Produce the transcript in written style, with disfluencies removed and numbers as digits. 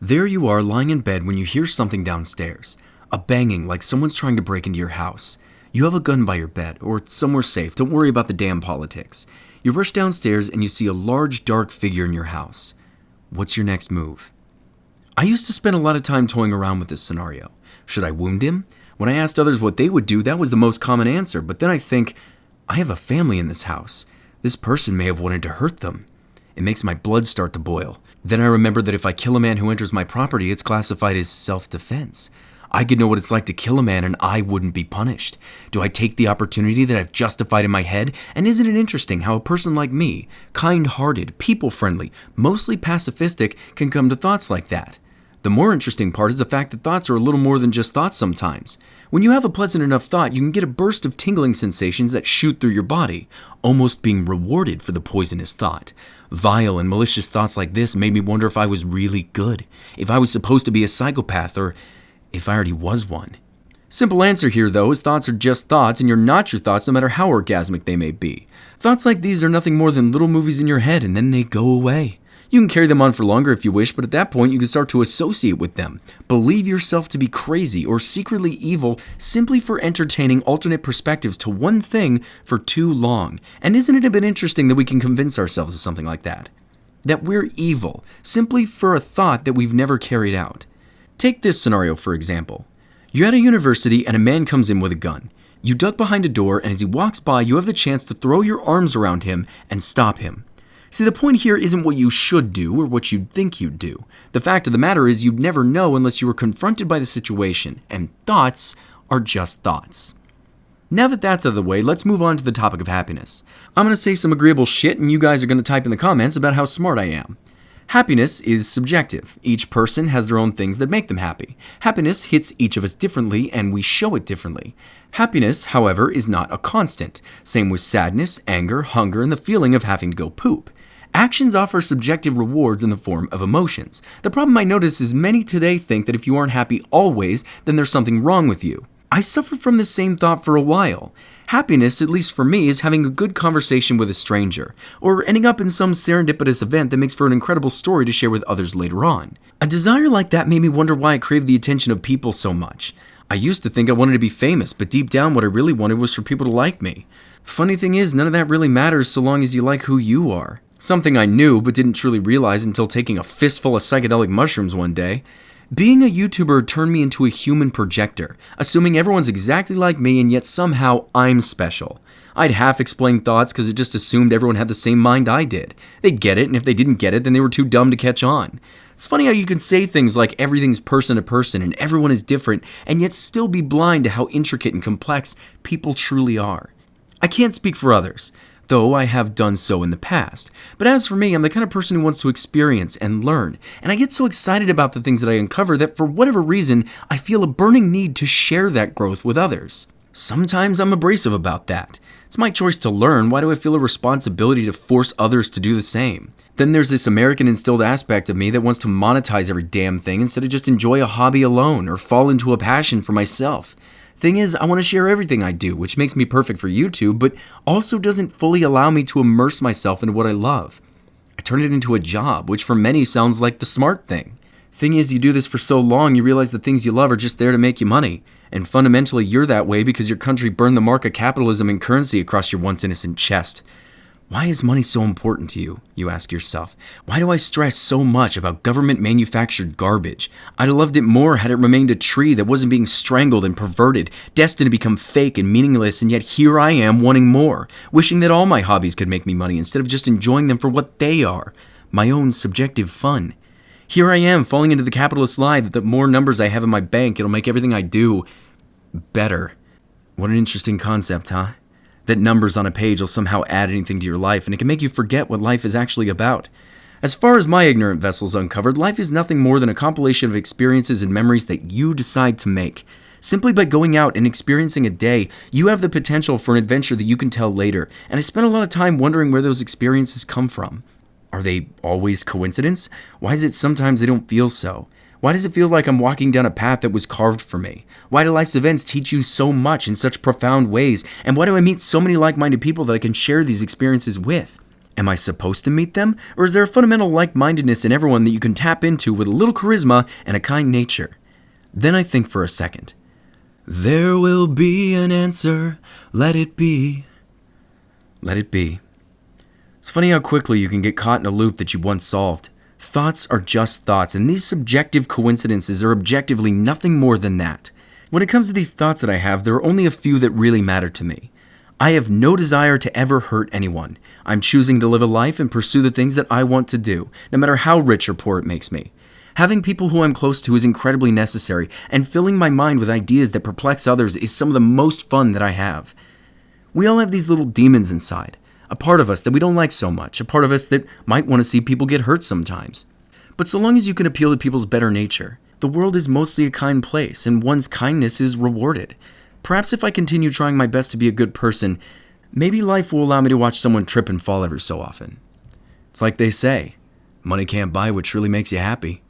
There you are lying in bed when you hear something downstairs. A banging like someone's trying to break into your house. You have a gun by your bed, or somewhere safe, don't worry about the damn politics. You rush downstairs and you see a large dark figure in your house. What's your next move? I used to spend a lot of time toying around with this scenario. Should I wound him? When I asked others what they would do, that was the most common answer, but then I think, I have a family in this house. This person may have wanted to hurt them. It makes my blood start to boil. Then I remember that if I kill a man who enters my property, it's classified as self-defense. I could know what it's like to kill a man and I wouldn't be punished. Do I take the opportunity that I've justified in my head? And isn't it interesting how a person like me, kind-hearted, people-friendly, mostly pacifistic, can come to thoughts like that? The more interesting part is the fact that thoughts are a little more than just thoughts sometimes. When you have a pleasant enough thought, you can get a burst of tingling sensations that shoot through your body, almost being rewarded for the poisonous thought. Vile and malicious thoughts like this made me wonder if I was really good, if I was supposed to be a psychopath, or if I already was one. Simple answer here, though, is thoughts are just thoughts, and you're not your thoughts no matter how orgasmic they may be. Thoughts like these are nothing more than little movies in your head, and then they go away. You can carry them on for longer if you wish, but at that point you can start to associate with them. Believe yourself to be crazy or secretly evil simply for entertaining alternate perspectives to one thing for too long. And isn't it a bit interesting that we can convince ourselves of something like that? That we're evil, simply for a thought that we've never carried out. Take this scenario for example. You're at a university and a man comes in with a gun. You duck behind a door, and as he walks by, you have the chance to throw your arms around him and stop him. See, the point here isn't what you should do or what you'd think you'd do. The fact of the matter is you'd never know unless you were confronted by the situation, and thoughts are just thoughts. Now that that's out of the way, let's move on to the topic of happiness. I'm going to say some agreeable shit, and you guys are going to type in the comments about how smart I am. Happiness is subjective. Each person has their own things that make them happy. Happiness hits each of us differently, and we show it differently. Happiness, however, is not a constant. Same with sadness, anger, hunger, and the feeling of having to go poop. Actions offer subjective rewards in the form of emotions. The problem I notice is many today think that if you aren't happy always, then there's something wrong with you. I suffered from the same thought for a while. Happiness, at least for me, is having a good conversation with a stranger, or ending up in some serendipitous event that makes for an incredible story to share with others later on. A desire like that made me wonder why I craved the attention of people so much. I used to think I wanted to be famous, but deep down what I really wanted was for people to like me. Funny thing is, none of that really matters so long as you like who you are. Something I knew but didn't truly realize until taking a fistful of psychedelic mushrooms one day. Being a YouTuber turned me into a human projector, assuming everyone's exactly like me and yet somehow I'm special. I'd half-explain thoughts because it just assumed everyone had the same mind I did. They'd get it, and if they didn't get it, then they were too dumb to catch on. It's funny how you can say things like everything's person to person and everyone is different, and yet still be blind to how intricate and complex people truly are. I can't speak for others, though I have done so in the past. But as for me, I'm the kind of person who wants to experience and learn, and I get so excited about the things that I uncover that for whatever reason, I feel a burning need to share that growth with others. Sometimes I'm abrasive about that. It's my choice to learn. Why do I feel a responsibility to force others to do the same? Then there's this American instilled aspect of me that wants to monetize every damn thing instead of just enjoy a hobby alone or fall into a passion for myself. Thing is, I want to share everything I do, which makes me perfect for YouTube, but also doesn't fully allow me to immerse myself into what I love. I turn it into a job, which for many sounds like the smart thing. Thing is, you do this for so long, you realize the things you love are just there to make you money. And fundamentally, you're that way because your country burned the mark of capitalism and currency across your once innocent chest. Why is money so important to you? You ask yourself. Why do I stress so much about government-manufactured garbage? I'd have loved it more had it remained a tree that wasn't being strangled and perverted, destined to become fake and meaningless, and yet here I am wanting more, wishing that all my hobbies could make me money instead of just enjoying them for what they are, my own subjective fun. Here I am falling into the capitalist lie that the more numbers I have in my bank, it'll make everything I do better. What an interesting concept, huh? That numbers on a page will somehow add anything to your life, and it can make you forget what life is actually about. As far as my ignorant vessel's uncovered, life is nothing more than a compilation of experiences and memories that you decide to make. Simply by going out and experiencing a day, you have the potential for an adventure that you can tell later, and I spent a lot of time wondering where those experiences come from. Are they always coincidence? Why is it sometimes they don't feel so? Why does it feel like I'm walking down a path that was carved for me? Why do life's events teach you so much in such profound ways? And why do I meet so many like-minded people that I can share these experiences with? Am I supposed to meet them, or is there a fundamental like-mindedness in everyone that you can tap into with a little charisma and a kind nature? Then I think for a second. There will be an answer, let it be. Let it be. It's funny how quickly you can get caught in a loop that you once solved. Thoughts are just thoughts, and these subjective coincidences are objectively nothing more than that. When it comes to these thoughts that I have, there are only a few that really matter to me. I have no desire to ever hurt anyone. I'm choosing to live a life and pursue the things that I want to do, no matter how rich or poor it makes me. Having people who I'm close to is incredibly necessary, and filling my mind with ideas that perplex others is some of the most fun that I have. We all have these little demons inside, a part of us that we don't like so much, a part of us that might want to see people get hurt sometimes. But so long as you can appeal to people's better nature, the world is mostly a kind place, and one's kindness is rewarded. Perhaps if I continue trying my best to be a good person, maybe life will allow me to watch someone trip and fall every so often. It's like they say, money can't buy what truly makes you happy.